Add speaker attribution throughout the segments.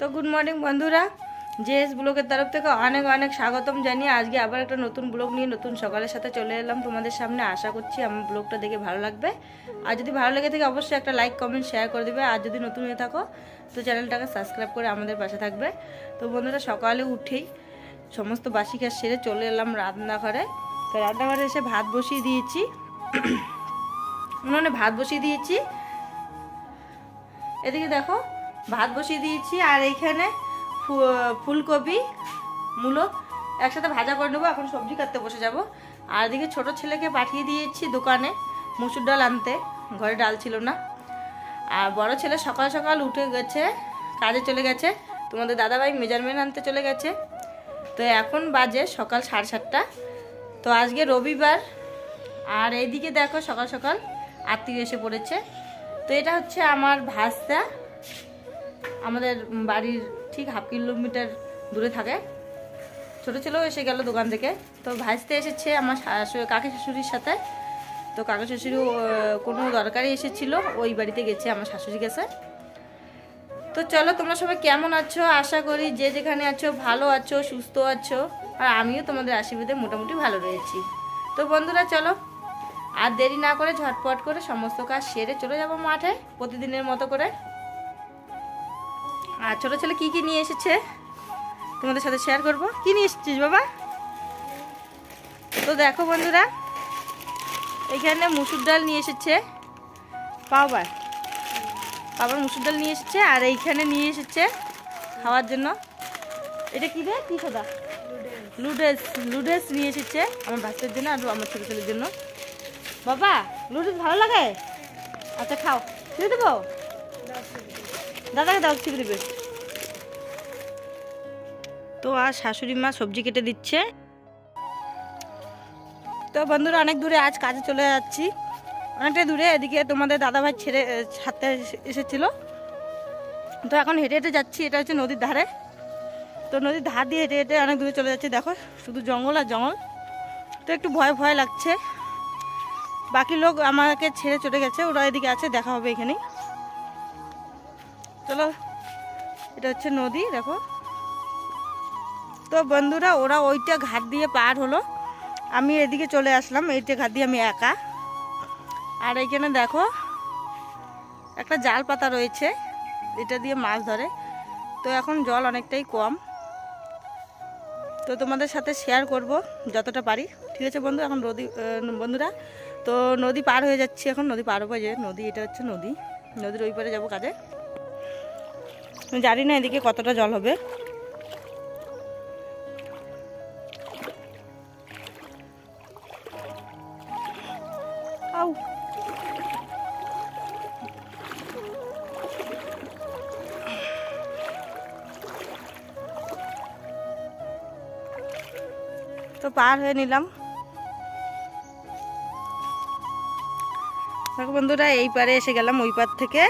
Speaker 1: তো good morning বন্ধুরা, JS ব্লগের তরফ থেকে অনেক অনেক স্বাগতম জানিয়ে আজকে আবার একটা নতুন ব্লগ নিয়ে নতুন সকালের সাথে চলে এলাম তোমাদের সামনে। আশা করছি আমার ব্লগটা দেখে ভালো লাগবে। আর যদি ভালো লেগে থাকে অবশ্যই একটা লাইক কমেন্ট শেয়ার করে দেবে। আর যদি নতুন হয়ে থাকো তো চ্যানেলটাকে সাবস্ক্রাইব করে আমাদের পাশে থাকবে। তো বন্ধুরা, সকালে উঠেই সমস্ত বাসি কাজ সেরে চলে এলাম রান্নাঘরে। তো রান্নাঘরে এসে ভাত বসিয়ে দিয়েছি, উনুনে ভাত বসিয়ে দিয়েছি। এদিকে দেখো ভাত বসিয়ে দিয়েছি, আর এইখানে ফুলকপি মূলো একসাথে ভাজা করে নেবো। এখন সবজি কাটতে বসে যাব। আর এদিকে ছোট ছেলেকে পাঠিয়ে দিয়েছি দোকানে মুসুর ডাল আনতে, ঘরে ডাল ছিল না। আর বড় ছেলে সকাল সকাল উঠে গেছে, কাজে চলে গেছে। তোমাদের দাদাভাই মেজারমেন্ট আনতে চলে গেছে। তো এখন বাজে সকাল 7:30। তো আজকে রবিবার। আর এইদিকে দেখো সকাল সকাল আত্মীয় এসে পড়েছে। তো এটা হচ্ছে আমার ভাস্তা, আমাদের বাড়ির ঠিক 1/2 কিলোমিটার দূরে থাকে। ছোটো ছেলেও এসে গেল দোকান থেকে। তো ভাসতে এসেছে আমার কাকি শাশুড়ির সাথে। তো কাকি শাশুড়িও কোনো দরকারে এসেছিলো, ওই বাড়িতে গেছে, আমার শাশুড়ি গেছে। তো চলো, তোমরা সবাই কেমন আছো? আশা করি যে যেখানে আছো ভালো আছো, সুস্থ আছো। আর আমিও তোমাদের আশীর্বাদে মোটামুটি ভালো রয়েছি। তো বন্ধুরা চলো, আর দেরি না করে ঝটপট করে সমস্ত কাজ সেরে চলে যাব মাঠে প্রতিদিনের মতো করে। আর ছোটো ছেলে কী কী নিয়ে এসেছে তোমাদের সাথে শেয়ার করব। কী নিয়ে এসেছিস বাবা? তো দেখো বন্ধুরা, এইখানে মুসুর ডাল নিয়ে এসেছে বাবার মুসুর ডাল নিয়ে এসেছে। আর এইখানে নিয়ে এসেছে খাওয়ার জন্য, এটা কী রে, কী সোদা, লুডেস নিয়ে এসেছে আমার বাচ্চার জন্য আর আমার ছোটো ছেলের জন্য। বাবা লুডেস ভালো লাগে? আচ্ছা খাও, ছিঁড়ে দেবো, দাদাকে দাও, ছিঁড়ে দেবে। তো আর শাশুড়ি মা সবজি কেটে দিচ্ছে। তো বন্ধুরা, অনেক দূরে আজ কাজে চলে যাচ্ছি, অনেকটা দূরে। এদিকে তোমাদের দাদাভাই ছেড়ে ছাড়তে এসেছিলো। তো এখন হেঁটে হেঁটে যাচ্ছি, এটা হচ্ছে নদীর ধারে। তো নদীর ধার দিয়ে হেঁটে হেঁটে অনেক দূরে চলে যাচ্ছি। দেখো শুধু জঙ্গল আর জঙ্গল। তো একটু ভয় ভয় লাগছে। বাকি লোক আমাকে ছেড়ে চলে গেছে, ওরা এদিকে আছে, দেখা হবে এখানেই। চলো, এটা হচ্ছে নদী, দেখো। তো বন্ধুরা, ওরা ওইটা ঘাট দিয়ে পার হলো, আমি এদিকে চলে আসলাম। এইটা ঘাট দিয়ে আমি একা। আর এইখানে দেখো একটা জাল পাতা রয়েছে, এটা দিয়ে মাছ ধরে। তো এখন জল অনেকটাই কম, তো তোমাদের সাথে শেয়ার করব যতটা পারি। ঠিক আছে বন্ধু, এখন বন্ধুরা তো নদী পার হয়ে যাচ্ছি। এখন নদী পার হবো, যে নদী, এটা হচ্ছে নদী, নদীর ওই পারে যাবো কাজে। জানি না এদিকে কতটা জল হবে। আউ, তো পার হয়ে নিলাম। দেখো বন্ধুরা, এই পারে এসে গেলাম, ওই পার থেকে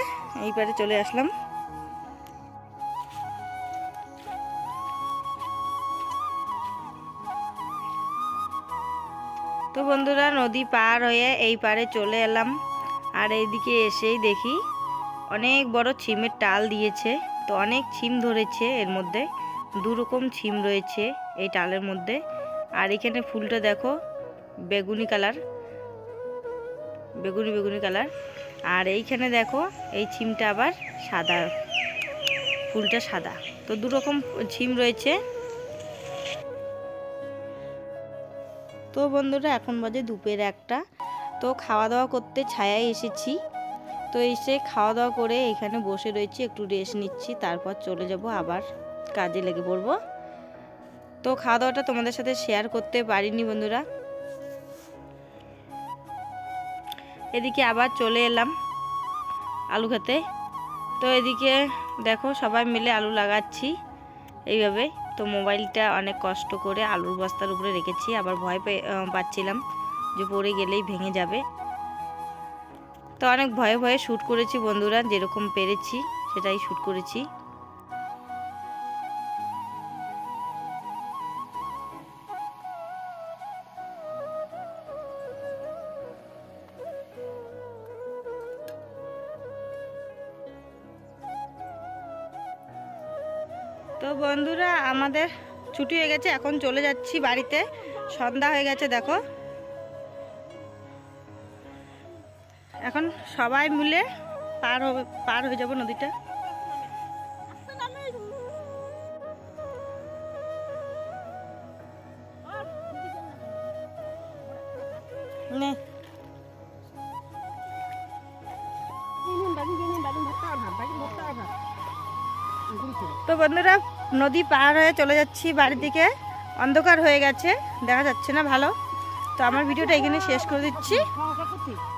Speaker 1: এই পারে চলে আসলাম। তো বন্ধুরা, নদী পার হয়ে এই পারে চলে এলাম। আর এইদিকে এসেই দেখি অনেক বড় ছিমের টাল দিয়েছে। তো অনেক ছিম ধরেছে, এর মধ্যে 2 রকম ছিম রয়েছে এই টালের মধ্যে। আর এখানে ফুলটা দেখো বেগুনি কালার, বেগুনি কালার। আর এইখানে দেখো এই ছিমটা আবার সাদা, ফুলটা সাদা। তো 2 রকম ছিম রয়েছে। তো বন্ধুরা, এখন বাজে দুপুর 1টা। তো খাওয়া দাওয়া করতে ছায়ায় এসেছি। তো এসে খাওয়া দাওয়া করে এখানে বসে রয়েছি, একটু রেস্ট নিচ্ছি, তারপর চলে যাব আবার কাজে লেগে পড়ব। তো খাওয়া দাওয়াটা তোমাদের সাথে শেয়ার করতে পারিনি বন্ধুরা। এদিকে আবার চলে এলাম আলু খেতে। তো এদিকে দেখো সবাই মিলে আলু লাগাচ্ছি এইভাবে। তো মোবাইলটা অনেক কষ্ট করে আলুর বস্তার উপরে রেখেছি, আবার ভয় পাচ্ছিলাম যে পড়ে গেলেই ভেঙে যাবে। তো অনেক ভয়ে ভয়ে শ্যুট করেছি বন্ধুরা, যেরকম পেরেছি সেটাই শ্যুট করেছি। তো বন্ধুরা আমাদের ছুটি হয়ে গেছে, এখন চলে যাচ্ছি বাড়িতে। সন্ধ্যা হয়ে গেছে দেখো। এখন সবাই মিলে পার হয়ে যাব নদীটা। নে তো বন্ধুরা নদী পার হয়ে চলে যাচ্ছি বাড়ির দিকে। অন্ধকার হয়ে গেছে, দেখা যাচ্ছে না ভালো। তো আমার ভিডিওটা এখানে শেষ করে দিচ্ছি।